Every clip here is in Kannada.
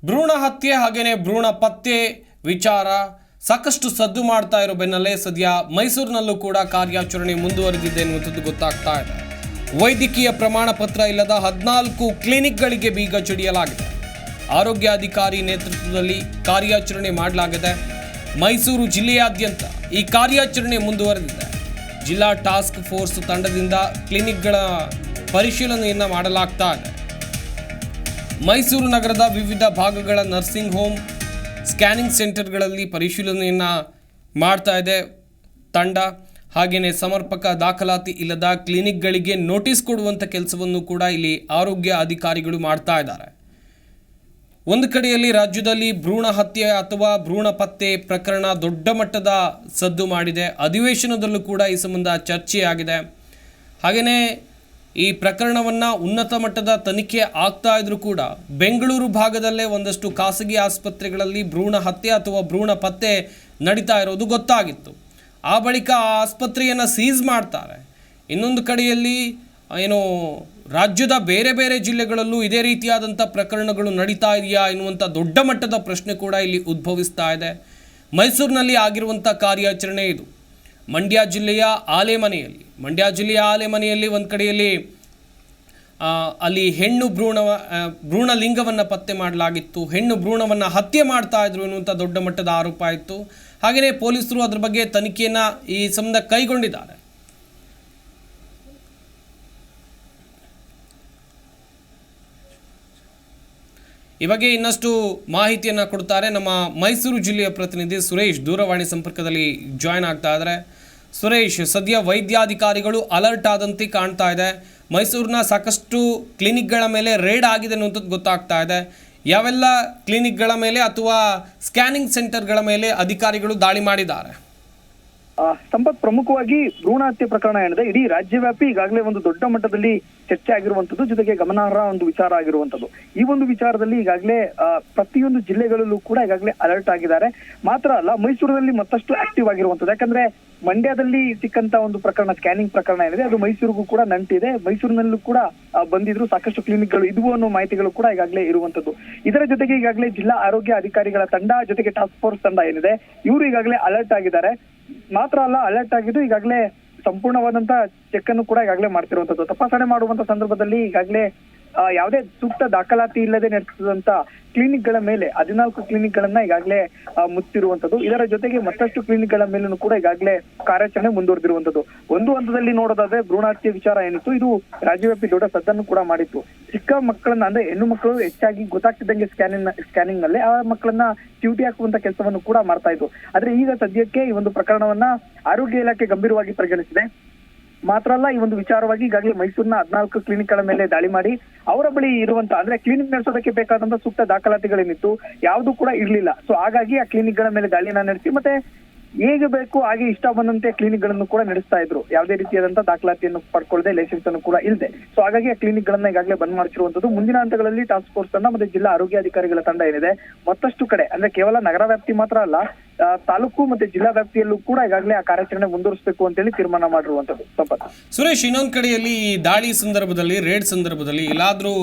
ಭ್ರೂಣ ಹತ್ಯೆ ಹಾಗೇನೆ ಭ್ರೂಣ ಪತ್ತೆ ವಿಚಾರ ಸಾಕಷ್ಟು ಸದ್ದು ಮಾಡ್ತಾ ಇರೋ ಬೆನ್ನಲ್ಲೇ ಸದ್ಯ ಮೈಸೂರಿನಲ್ಲೂ ಕೂಡ ಕಾರ್ಯಾಚರಣೆ ಮುಂದುವರೆದಿದೆ ಎನ್ನುವಂಥದ್ದು ಗೊತ್ತಾಗ್ತಾ ಇದೆ. ವೈದ್ಯಕೀಯ ಪ್ರಮಾಣ ಪತ್ರ ಇಲ್ಲದ 14 ಕ್ಲಿನಿಕ್ಗಳಿಗೆ ಬೀಗ ಜಡಿಯಲಾಗಿದೆ. ಆರೋಗ್ಯಾಧಿಕಾರಿ ನೇತೃತ್ವದಲ್ಲಿ ಕಾರ್ಯಾಚರಣೆ ಮಾಡಲಾಗಿದೆ. ಮೈಸೂರು ಜಿಲ್ಲೆಯಾದ್ಯಂತ ಈ ಕಾರ್ಯಾಚರಣೆ ಮುಂದುವರೆದಿದೆ. ಜಿಲ್ಲಾ ಟಾಸ್ಕ್ ಫೋರ್ಸ್ ತಂಡದಿಂದ ಕ್ಲಿನಿಕ್ಗಳ ಪರಿಶೀಲನೆಯನ್ನು ಮಾಡಲಾಗ್ತಾ ಇದೆ. ಮೈಸೂರು ನಗರದ ವಿವಿಧ ಭಾಗಗಳ ನರ್ಸಿಂಗ್ ಹೋಮ್, ಸ್ಕ್ಯಾನಿಂಗ್ ಸೆಂಟರ್ಗಳಲ್ಲಿ ಪರಿಶೀಲನೆಯನ್ನು ಮಾಡ್ತಾ ಇದೆ ತಂಡ. ಹಾಗೆಯೇ ಸಮರ್ಪಕ ದಾಖಲಾತಿ ಇಲ್ಲದ ಕ್ಲಿನಿಕ್ಗಳಿಗೆ ನೋಟಿಸ್ ಕೊಡುವಂಥ ಕೆಲಸವನ್ನು ಕೂಡ ಇಲ್ಲಿ ಆರೋಗ್ಯ ಅಧಿಕಾರಿಗಳು ಮಾಡ್ತಾ ಇದ್ದಾರೆ. ಒಂದು ಕಡೆಯಲ್ಲಿ ರಾಜ್ಯದಲ್ಲಿ ಭ್ರೂಣ ಹತ್ಯೆ ಅಥವಾ ಭ್ರೂಣ ಪತ್ತೆ ಪ್ರಕರಣ ದೊಡ್ಡ ಮಟ್ಟದ ಸದ್ದು ಮಾಡಿದೆ. ಅಧಿವೇಶನದಲ್ಲೂ ಕೂಡ ಈ ಸಂಬಂಧ ಚರ್ಚೆಯಾಗಿದೆ. ಹಾಗೆಯೇ ಈ ಪ್ರಕರಣವನ್ನು ಉನ್ನತ ಮಟ್ಟದ ತನಿಖೆ ಆಗ್ತಾ ಇದ್ರೂ ಕೂಡ ಬೆಂಗಳೂರು ಭಾಗದಲ್ಲೇ ಒಂದಷ್ಟು ಖಾಸಗಿ ಆಸ್ಪತ್ರೆಗಳಲ್ಲಿ ಭ್ರೂಣ ಹತ್ಯೆ ಅಥವಾ ಭ್ರೂಣ ಪತ್ತೆ ನಡೀತಾ ಇರೋದು ಗೊತ್ತಾಗಿತ್ತು. ಆ ಬಳಿಕ ಆ ಆಸ್ಪತ್ರೆಯನ್ನು ಸೀಸ್ ಮಾಡ್ತಾರೆ. ಇನ್ನೊಂದು ಕಡೆಯಲ್ಲಿ ರಾಜ್ಯದ ಬೇರೆ ಬೇರೆ ಜಿಲ್ಲೆಗಳಲ್ಲೂ ಇದೇ ರೀತಿಯಾದಂಥ ಪ್ರಕರಣಗಳು ನಡೀತಾ ಇದೆಯಾ ಎನ್ನುವಂಥ ದೊಡ್ಡ ಮಟ್ಟದ ಪ್ರಶ್ನೆ ಕೂಡ ಇಲ್ಲಿ ಉದ್ಭವಿಸ್ತಾ ಇದೆ. ಮೈಸೂರಿನಲ್ಲಿ ಆಗಿರುವಂಥ ಕಾರ್ಯಾಚರಣೆ ಇದು. ಮಂಡ್ಯ ಜಿಲ್ಲೆಯ ಆಲೆಮನೆಯಲ್ಲಿ ಒಂದು ಕಡೆಯಲ್ಲಿ ಅಲ್ಲಿ ಹೆಣ್ಣು ಭ್ರೂಣ ಲಿಂಗವನ್ನು ಪತ್ತೆ ಮಾಡಲಾಗಿತ್ತು. ಹೆಣ್ಣು ಭ್ರೂಣವನ್ನು ಹತ್ಯೆ ಮಾಡ್ತಾ ಇದ್ರು ಎನ್ನುವಂಥ ದೊಡ್ಡ ಮಟ್ಟದ ಆರೋಪ ಇತ್ತು. ಹಾಗೆಯೇ ಪೊಲೀಸರು ಅದರ ಬಗ್ಗೆ ತನಿಖೆಯನ್ನು ಈ ಸಂಬಂಧ ಕೈಗೊಂಡಿದ್ದಾರೆ. ಈ ಬಗ್ಗೆ ಇನ್ನಷ್ಟು ಮಾಹಿತಿಯನ್ನು ಕೊಡ್ತಾರೆ ನಮ್ಮ ಮೈಸೂರು ಜಿಲ್ಲೆಯ ಪ್ರತಿನಿಧಿ ಸುರೇಶ್. ದೂರವಾಣಿ ಸಂಪರ್ಕದಲ್ಲಿ ಜಾಯ್ನ್ ಆಗ್ತಾ ಇದ್ದಾರೆ. ಸುರೇಶ್, ಸದ್ಯ ವೈದ್ಯಾಧಿಕಾರಿಗಳು ಅಲರ್ಟ್ ಆದಂತೆ ಕಾಣ್ತಾ ಇದೆ. ಮೈಸೂರಿನ ಸಾಕಷ್ಟು ಕ್ಲಿನಿಕ್ಗಳ ಮೇಲೆ ರೇಡ್ ಆಗಿದೆ ಅನ್ನುವಂಥದ್ದು ಗೊತ್ತಾಗ್ತಾ ಇದೆ. ಯಾವೆಲ್ಲ ಕ್ಲಿನಿಕ್ಗಳ ಮೇಲೆ ಅಥವಾ ಸ್ಕ್ಯಾನಿಂಗ್ ಸೆಂಟರ್ಗಳ ಮೇಲೆ ಅಧಿಕಾರಿಗಳು ದಾಳಿ ಮಾಡಿದ್ದಾರೆ? ಸಂಪತ್, ಪ್ರಮುಖವಾಗಿ ಭ್ರೂಣ ಹತ್ಯೆ ಪ್ರಕರಣ ಏನಿದೆ ಇಡೀ ರಾಜ್ಯವ್ಯಾಪಿ ಈಗಾಗಲೇ ಒಂದು ದೊಡ್ಡ ಮಟ್ಟದಲ್ಲಿ ಚರ್ಚೆ ಆಗಿರುವಂತದ್ದು, ಜೊತೆಗೆ ಗಮನಾರ್ಹ ಒಂದು ವಿಚಾರ ಆಗಿರುವಂತದ್ದು. ಈ ಒಂದು ವಿಚಾರದಲ್ಲಿ ಈಗಾಗಲೇ ಪ್ರತಿಯೊಂದು ಜಿಲ್ಲೆಗಳಲ್ಲೂ ಕೂಡ ಈಗಾಗಲೇ ಅಲರ್ಟ್ ಆಗಿದ್ದಾರೆ. ಮಾತ್ರ ಅಲ್ಲ, ಮೈಸೂರಿನಲ್ಲಿ ಮತ್ತಷ್ಟು ಆಕ್ಟಿವ್ ಆಗಿರುವಂತದ್ದು. ಯಾಕಂದ್ರೆ ಮಂಡ್ಯದಲ್ಲಿ ಸಿಕ್ಕಂತ ಒಂದು ಪ್ರಕರಣ, ಸ್ಕ್ಯಾನಿಂಗ್ ಪ್ರಕರಣ ಏನಿದೆ ಅದು ಮೈಸೂರಿಗೂ ಕೂಡ ನಂಟಿದೆ. ಮೈಸೂರಿನಲ್ಲೂ ಕೂಡ ಬಂದಿದ್ರು ಸಾಕಷ್ಟು ಕ್ಲಿನಿಕ್ಗಳು ಇದ್ವು ಅನ್ನೋ ಮಾಹಿತಿಗಳು ಕೂಡ ಈಗಾಗಲೇ ಇರುವಂತದ್ದು. ಇದರ ಜೊತೆಗೆ ಈಗಾಗಲೇ ಜಿಲ್ಲಾ ಆರೋಗ್ಯ ಅಧಿಕಾರಿಗಳ ತಂಡ ಜೊತೆಗೆ ಟಾಸ್ಕ್ ಫೋರ್ಸ್ ತಂಡ ಏನಿದೆ ಇವರು ಈಗಾಗಲೇ ಅಲರ್ಟ್ ಆಗಿದ್ದಾರೆ. ಮಾತ್ರ ಅಲ್ಲ, ಅಲರ್ಟ್ ಆಗಿದ್ದು ಈಗಾಗಲೇ ಸಂಪೂರ್ಣವಾದಂತ ಚೆಕ್ ಅನ್ನು ಕೂಡ ಈಗಾಗಲೇ ಮಾಡ್ತಿರುವಂತದ್ದು. ತಪಾಸಣೆ ಮಾಡುವಂತ ಸಂದರ್ಭದಲ್ಲಿ ಈಗಾಗಲೇ ಯಾವುದೇ ಸೂಕ್ತ ದಾಖಲಾತಿ ಇಲ್ಲದೆ ನಡೆಸಿದಂತ ಕ್ಲಿನಿಕ್ಗಳ ಮೇಲೆ 14 ಕ್ಲಿನಿಕ್ಗಳನ್ನ ಈಗಾಗಲೇ ಮುಚ್ಚಿರುವಂತದ್ದು. ಇದರ ಜೊತೆಗೆ ಮತ್ತಷ್ಟು ಕ್ಲಿನಿಕ್ಗಳ ಮೇಲೂ ಕೂಡ ಈಗಾಗಲೇ ಕಾರ್ಯಾಚರಣೆ ಮುಂದುವರೆದಿರುವಂತದ್ದು. ಒಂದು ಹಂತದಲ್ಲಿ ನೋಡೋದಾದ್ರೆ ಭ್ರೂಣ ಹತ್ಯೆ ವಿಚಾರ ಏನಿತ್ತು ಇದು ರಾಜ್ಯವ್ಯಾಪಿ ದೊಡ್ಡ ಸದ್ದನ್ನು ಕೂಡ ಮಾಡಿತ್ತು. ಚಿಕ್ಕ ಮಕ್ಕಳನ್ನ, ಅಂದ್ರೆ ಹೆಣ್ಣು ಮಕ್ಕಳು ಹೆಚ್ಚಾಗಿ ಗೊತ್ತಾಗ್ತಿದ್ದಂಗೆ ಸ್ಕ್ಯಾನಿಂಗ್ ನಲ್ಲಿ ಆ ಮಕ್ಕಳನ್ನ ಡ್ಯೂಟಿ ಹಾಕುವಂತ ಕೆಲಸವನ್ನು ಕೂಡ ಮಾಡ್ತಾ ಇತ್ತು. ಆದ್ರೆ ಈಗ ಸದ್ಯಕ್ಕೆ ಈ ಒಂದು ಪ್ರಕರಣವನ್ನ ಆರೋಗ್ಯ ಇಲಾಖೆ ಗಂಭೀರವಾಗಿ ಪರಿಗಣಿಸಿದೆ. ಮಾತ್ರ ಅಲ್ಲ, ಈ ಒಂದು ವಿಚಾರವಾಗಿ ಈಗಾಗಲೇ ಮೈಸೂರಿನ 14 ಕ್ಲಿನಿಕ್ಗಳ ಮೇಲೆ ದಾಳಿ ಮಾಡಿ ಅವರ ಬಳಿ ಇರುವಂತ, ಅಂದ್ರೆ ಕ್ಲಿನಿಕ್ ನಡೆಸೋದಕ್ಕೆ ಬೇಕಾದಂತ ಸೂಕ್ತ ದಾಖಲಾತಿಗಳೇನಿತ್ತು ಯಾವುದು ಕೂಡ ಇರ್ಲಿಲ್ಲ. ಸೊ ಹಾಗಾಗಿ ಆ ಕ್ಲಿನಿಕ್ಗಳ ಮೇಲೆ ದಾಳಿನ ನಡೆಸಿ ಮತ್ತೆ ಹೇಗೆ ಬೇಕು ಹಾಗೆ ಇಷ್ಟ ಬಂದಂತೆ ಕ್ಲಿನಿಕ್ ಗಳನ್ನು ಕೂಡ ನಡೆಸ್ತಾ ಇದ್ರು. ಯಾವುದೇ ರೀತಿಯಾದಂತ ದಾಖಲಾತಿಯನ್ನು ಪಡ್ಕೊಳ್ಳದೆ, ಲೈಸೆನ್ಸ್ ಅನ್ನು ಕೂಡ ಇಲ್ಲದೆ. ಸೊ ಹಾಗಾಗಿ ಆ ಕ್ಲಿನಿಕ್ ಗಳನ್ನ ಈಗಾಗಲೇ ಬಂದ್ ಮಾಡಿಸಿರುವಂತದ್ದು. ಮುಂದಿನ ಹಂತಗಳಲ್ಲಿ ಟಾಸ್ಕ್ ಫೋರ್ಸ್ ತಂಡ ಮತ್ತೆ ಜಿಲ್ಲಾ ಆರೋಗ್ಯಾಧಿಕಾರಿಗಳ ತಂಡ ಏನಿದೆ ಮತ್ತಷ್ಟು ಕಡೆ, ಅಂದ್ರೆ ಕೇವಲ ನಗರ ವ್ಯಾಪ್ತಿ ಮಾತ್ರ ಅಲ್ಲ, ತಾಲೂಕು ಮತ್ತೆ ಜಿಲ್ಲಾ ವ್ಯಾಪ್ತಿಯಲ್ಲೂ ಕೂಡ ಈಗಾಗಲೇ ಆ ಕಾರ್ಯಾಚರಣೆ ಮುಂದುವರಿಸಬೇಕು ಅಂತ ಹೇಳಿ ತೀರ್ಮಾನ ಮಾಡಿರುವಂತದ್ದು. ಸಂಪತ್, ಸುರೇಶ್, ಇನ್ನೊಂದು ಕಡೆಯಲ್ಲಿ ದಾಳಿ ಸಂದರ್ಭದಲ್ಲಿ, ರೇಡ್ ಸಂದರ್ಭದಲ್ಲಿ ಎಲ್ಲಾದ್ರೂ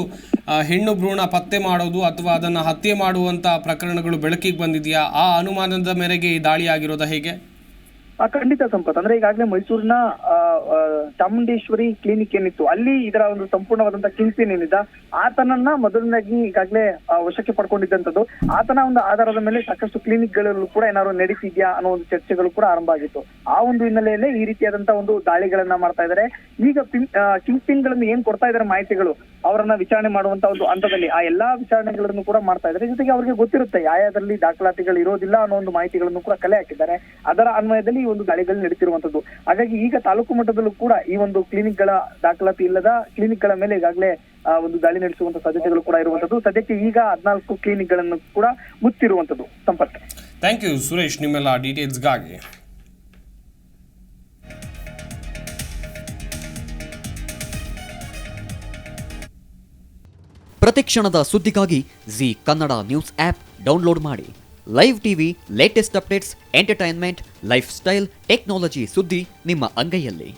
ಹೆಣ್ಣು ಭ್ರೂಣ ಪತ್ತೆ ಮಾಡೋದು ಅಥವಾ ಅದನ್ನ ಹತ್ಯೆ ಮಾಡುವಂತ ಪ್ರಕರಣಗಳು ಬೆಳಕಿಗೆ ಬಂದಿದೆಯಾ? ಆ ಅನುಮಾನದ ಮೇರೆಗೆ ಈ ದಾಳಿ ಆಗಿರೋದ ಹೇಗೆ? ಖಂಡಿತ ಸಂಪತ್. ಅಂದ್ರೆ ಈಗಾಗಲೇ ಮೈಸೂರಿನ ಚಾಮುಂಡೇಶ್ವರಿ ಕ್ಲಿನಿಕ್ ಏನಿತ್ತು ಅಲ್ಲಿ ಇದರ ಒಂದು ಸಂಪೂರ್ಣವಾದಂತ ಕಿಂಗ್ಪಿನ್ ಏನಿದ್ದ ಆತನನ್ನ ಮೊದಲನಾಗಿ ಈಗಾಗಲೇ ವಶಕ್ಕೆ ಪಡ್ಕೊಂಡಿದ್ದಂಥದ್ದು. ಆತನ ಒಂದು ಆಧಾರದ ಮೇಲೆ ಸಾಕಷ್ಟು ಕ್ಲಿನಿಕ್ ಗಳಲ್ಲೂ ಕೂಡ ಏನಾದ್ರು ನಡೀತಿದ್ಯಾ ಅನ್ನೋ ಒಂದು ಚರ್ಚೆಗಳು ಕೂಡ ಆರಂಭ ಆಗಿತ್ತು. ಆ ಒಂದು ಹಿನ್ನೆಲೆಯಲ್ಲೇ ಈ ರೀತಿಯಾದಂತಹ ಒಂದು ದಾಳಿಗಳನ್ನ ಮಾಡ್ತಾ ಇದ್ದಾರೆ. ಈಗ ಕಿಂಗ್ ಪಿನ್ ಗಳನ್ನು ಏನ್ ಕೊಡ್ತಾ ಇದ್ದಾರೆ ಮಾಹಿತಿಗಳು, ಅವರನ್ನ ವಿಚಾರಣೆ ಮಾಡುವಂತ ಒಂದು ಹಂತದಲ್ಲಿ ಆ ಎಲ್ಲಾ ವಿಚಾರಣೆಗಳನ್ನು ಕೂಡ ಮಾಡ್ತಾ ಇದ್ದಾರೆ. ಜೊತೆಗೆ ಅವರಿಗೆ ಗೊತ್ತಿರುತ್ತೆ ಯಾವ್ಯಾವ್ದ್ರಲ್ಲಿ ದಾಖಲಾತಿಗಳು ಇರೋದಿಲ್ಲ ಅನ್ನೋ ಒಂದು ಮಾಹಿತಿಗಳನ್ನು ಕೂಡ ಕಲೆ ಹಾಕಿದ್ದಾರೆ. ಅದರ ಅನ್ವಯದಲ್ಲಿ ಒಂದು ದಾಳಿಗಳು ನಡೀತಿರುವಂತದ್ದು. ಹಾಗಾಗಿ ಈಗ ತಾಲೂಕು ಮಟ್ಟದಲ್ಲೂ ಕೂಡ ಈ ಒಂದು ಕ್ಲಿನಿಕ್ ಗಳ ದಾಖಲಾತಿ ಇಲ್ಲದ ಕ್ಲಿನಿಕ್ ಗಳ ಮೇಲೆ ಈಗಾಗಲೇ ಒಂದು ದಾಳಿ ನಡೆಸುವಂತ ಸಾಧ್ಯತೆಗಳು ಕೂಡ ಇರುವಂತದ್ದು. ಸದ್ಯಕ್ಕೆ ಈಗ 14 ಕ್ಲಿನಿಕ್ ಗಳನ್ನು ಕೂಡ ಮುಚ್ಚಿರುವಂತದ್ದು. ಸಂಪರ್ಕ. ಥ್ಯಾಂಕ್ ಯು ಸುರೇಶ್, ನಿಮ್ಮೆಲ್ಲ ಡೀಟೇಲ್ಸ್ಗಾಗಿ. ಪ್ರತಿಕ್ಷಣದ ಸುದ್ದಿಗಾಗಿ Zee Kannada news app download ಮಾಡಿ. Live TV, latest updates, entertainment, lifestyle, technology ಸುದ್ದಿ ನಿಮ್ಮ ಅಂಗೈಯಲ್ಲಿ.